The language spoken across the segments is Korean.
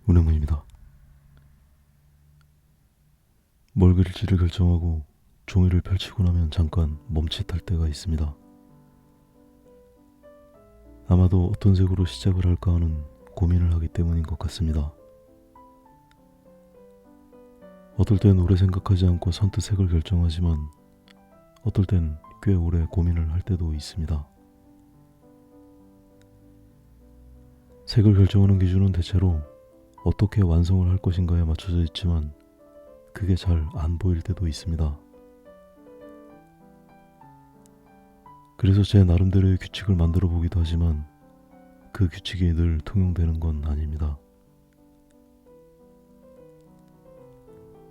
운행문입니다. 뭘 그릴지를 결정하고 종이를 펼치고 나면 잠깐 멈칫할 때가 있습니다. 아마도 어떤 색으로 시작을 할까 하는 고민을 하기 때문인 것 같습니다. 어떨 땐 오래 생각하지 않고 선뜻 색을 결정하지만 어떨 땐 꽤 오래 고민을 할 때도 있습니다. 색을 결정하는 기준은 대체로 어떻게 완성을 할 것인가에 맞춰져 있지만 그게 잘 안 보일 때도 있습니다. 그래서 제 나름대로의 규칙을 만들어 보기도 하지만 그 규칙이 늘 통용되는 건 아닙니다.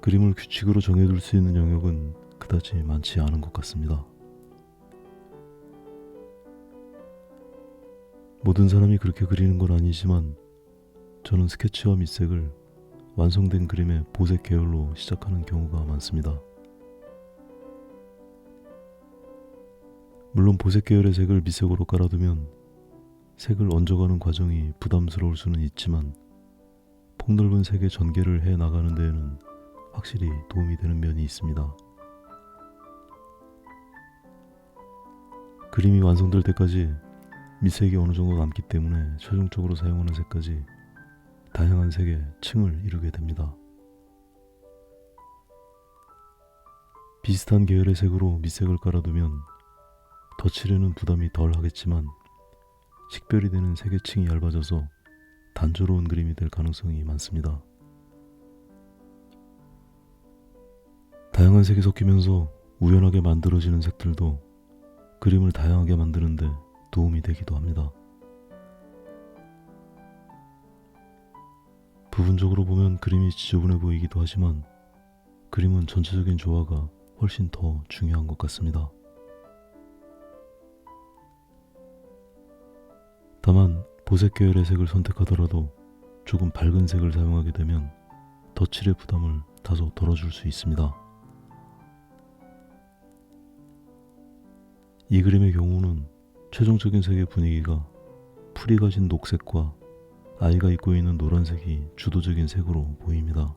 그림을 규칙으로 정해둘 수 있는 영역은 그다지 많지 않은 것 같습니다. 모든 사람이 그렇게 그리는 건 아니지만 저는 스케치와 밑색을 완성된 그림의 보색 계열로 시작하는 경우가 많습니다. 물론 보색 계열의 색을 밑색으로 깔아두면 색을 얹어가는 과정이 부담스러울 수는 있지만 폭넓은 색의 전개를 해 나가는 데에는 확실히 도움이 되는 면이 있습니다. 그림이 완성될 때까지 밑색이 어느 정도 남기 때문에 최종적으로 사용하는 색까지 다양한 색의 층을 이루게 됩니다. 비슷한 계열의 색으로 밑색을 깔아두면 덧칠에는 부담이 덜 하겠지만 식별이 되는 색의 층이 얇아져서 단조로운 그림이 될 가능성이 많습니다. 다양한 색이 섞이면서 우연하게 만들어지는 색들도 그림을 다양하게 만드는데 도움이 되기도 합니다. 부분적으로 보면 그림이 지저분해 보이기도 하지만 그림은 전체적인 조화가 훨씬 더 중요한 것 같습니다. 다만 보색 계열의 색을 선택하더라도 조금 밝은 색을 사용하게 되면 덧칠의 부담을 다소 덜어줄 수 있습니다. 이 그림의 경우는 최종적인 색의 분위기가 풀이 가진 녹색과 아이가 입고 있는 노란색이 주도적인 색으로 보입니다.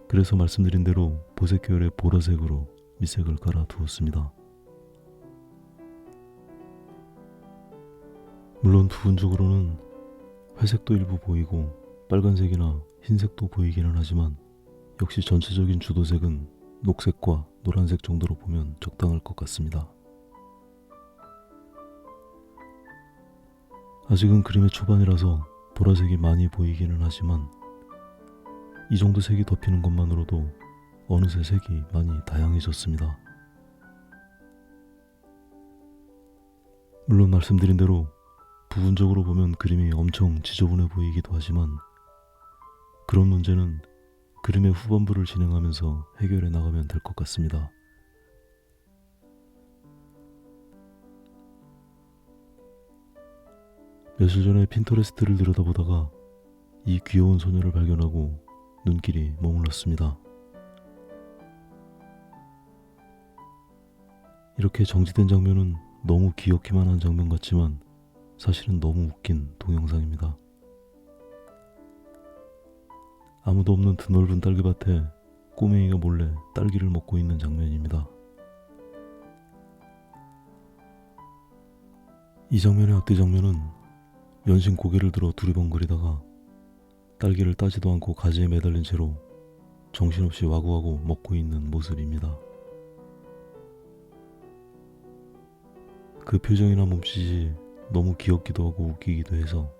그래서 말씀드린 대로 보색 계열의 보라색으로 밑색을 깔아 두었습니다. 물론 부분적으로는 회색도 일부 보이고 빨간색이나 흰색도 보이기는 하지만 역시 전체적인 주도색은 녹색과 노란색 정도로 보면 적당할 것 같습니다. 아직은 그림의 초반이라서 보라색이 많이 보이기는 하지만 이 정도 색이 덮이는 것만으로도 어느새 색이 많이 다양해졌습니다. 물론 말씀드린 대로 부분적으로 보면 그림이 엄청 지저분해 보이기도 하지만 그런 문제는 그림의 후반부를 진행하면서 해결해 나가면 될 것 같습니다. 며칠 전에 핀터레스트를 들여다보다가 이 귀여운 소녀를 발견하고 눈길이 머물렀습니다. 이렇게 정지된 장면은 너무 귀엽기만 한 장면 같지만 사실은 너무 웃긴 동영상입니다. 아무도 없는 드넓은 딸기밭에 꼬맹이가 몰래 딸기를 먹고 있는 장면입니다. 이 장면의 앞뒤 장면은 연신 고개를 들어 두리번거리다가 딸기를 따지도 않고 가지에 매달린 채로 정신없이 와구와구 먹고 있는 모습입니다. 그 표정이나 몸짓이 너무 귀엽기도 하고 웃기기도 해서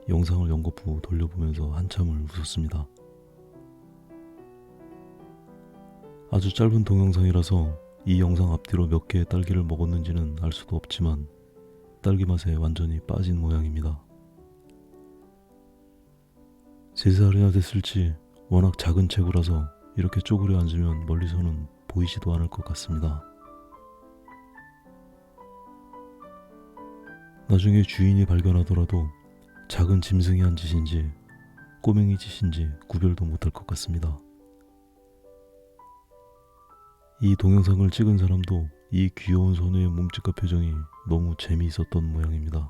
영상을 연거푸 돌려보면서 한참을 웃었습니다. 아주 짧은 동영상이라서 이 영상 앞뒤로 몇 개의 딸기를 먹었는지는 알 수도 없지만 딸기 맛에 완전히 빠진 모양입니다. 3살이나 됐을지 워낙 작은 체구라서 이렇게 쪼그려 앉으면 멀리서는 보이지도 않을 것 같습니다. 나중에 주인이 발견하더라도 작은 짐승이 한 짓인지 꼬맹이 짓인지 구별도 못할 것 같습니다. 이 동영상을 찍은 사람도 이 귀여운 소녀의 몸짓과 표정이 너무 재미있었던 모양입니다.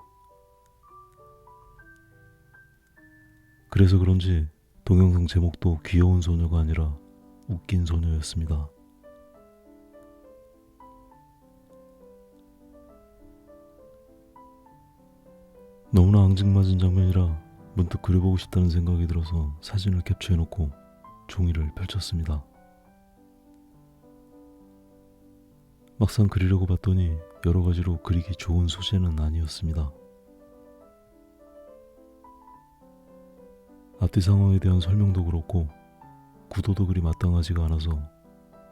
그래서 그런지 동영상 제목도 귀여운 소녀가 아니라 웃긴 소녀였습니다. 너무나 앙증맞은 장면이라 문득 그려보고 싶다는 생각이 들어서 사진을 캡처해놓고 종이를 펼쳤습니다. 막상 그리려고 봤더니 여러 가지로 그리기 좋은 소재는 아니었습니다. 앞뒤 상황에 대한 설명도 그렇고 구도도 그리 마땅하지가 않아서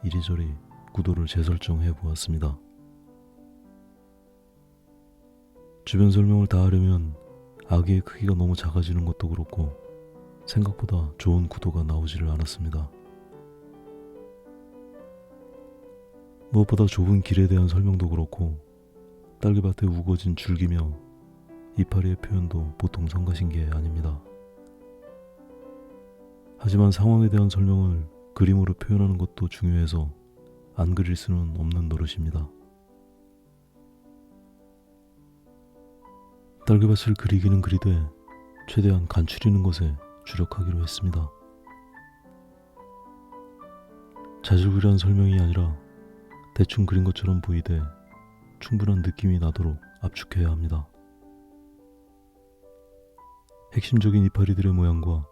이리저리 구도를 재설정해 보았습니다. 주변 설명을 다 하려면 아기의 크기가 너무 작아지는 것도 그렇고 생각보다 좋은 구도가 나오지를 않았습니다. 무엇보다 좁은 길에 대한 설명도 그렇고 딸기밭에 우거진 줄기며 이파리의 표현도 보통 성가신 게 아닙니다. 하지만 상황에 대한 설명을 그림으로 표현하는 것도 중요해서 안 그릴 수는 없는 노릇입니다. 딸기밭을 그리기는 그리되 최대한 간추리는 것에 주력하기로 했습니다. 자질구레한 설명이 아니라 대충 그린 것처럼 보이되 충분한 느낌이 나도록 압축해야 합니다. 핵심적인 이파리들의 모양과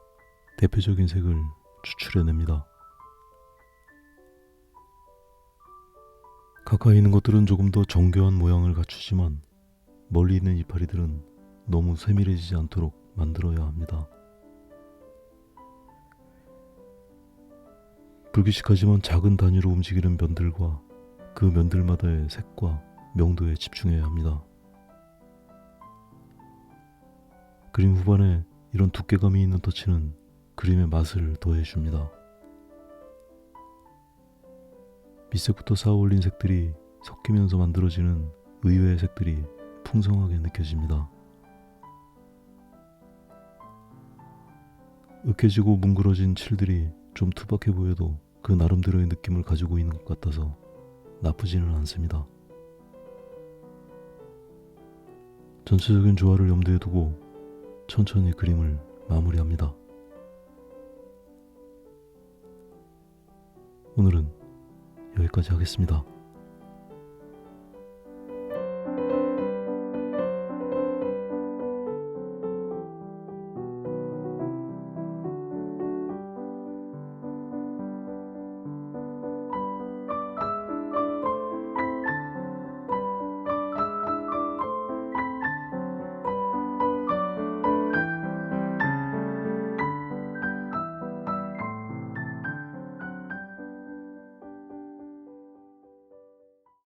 대표적인 색을 추출해냅니다. 가까이 있는 것들은 조금 더 정교한 모양을 갖추지만 멀리 있는 이파리들은 너무 세밀해지지 않도록 만들어야 합니다. 불규칙하지만 작은 단위로 움직이는 면들과 그 면들마다의 색과 명도에 집중해야 합니다. 그림 후반에 이런 두께감이 있는 터치는 그림의 맛을 더해줍니다. 밑색부터 쌓아올린 색들이 섞이면서 만들어지는 의외의 색들이 풍성하게 느껴집니다. 으깨지고 뭉그러진 칠들이 좀 투박해 보여도 그 나름대로의 느낌을 가지고 있는 것 같아서 나쁘지는 않습니다. 전체적인 조화를 염두에 두고 천천히 그림을 마무리합니다. 오늘은 여기까지 하겠습니다.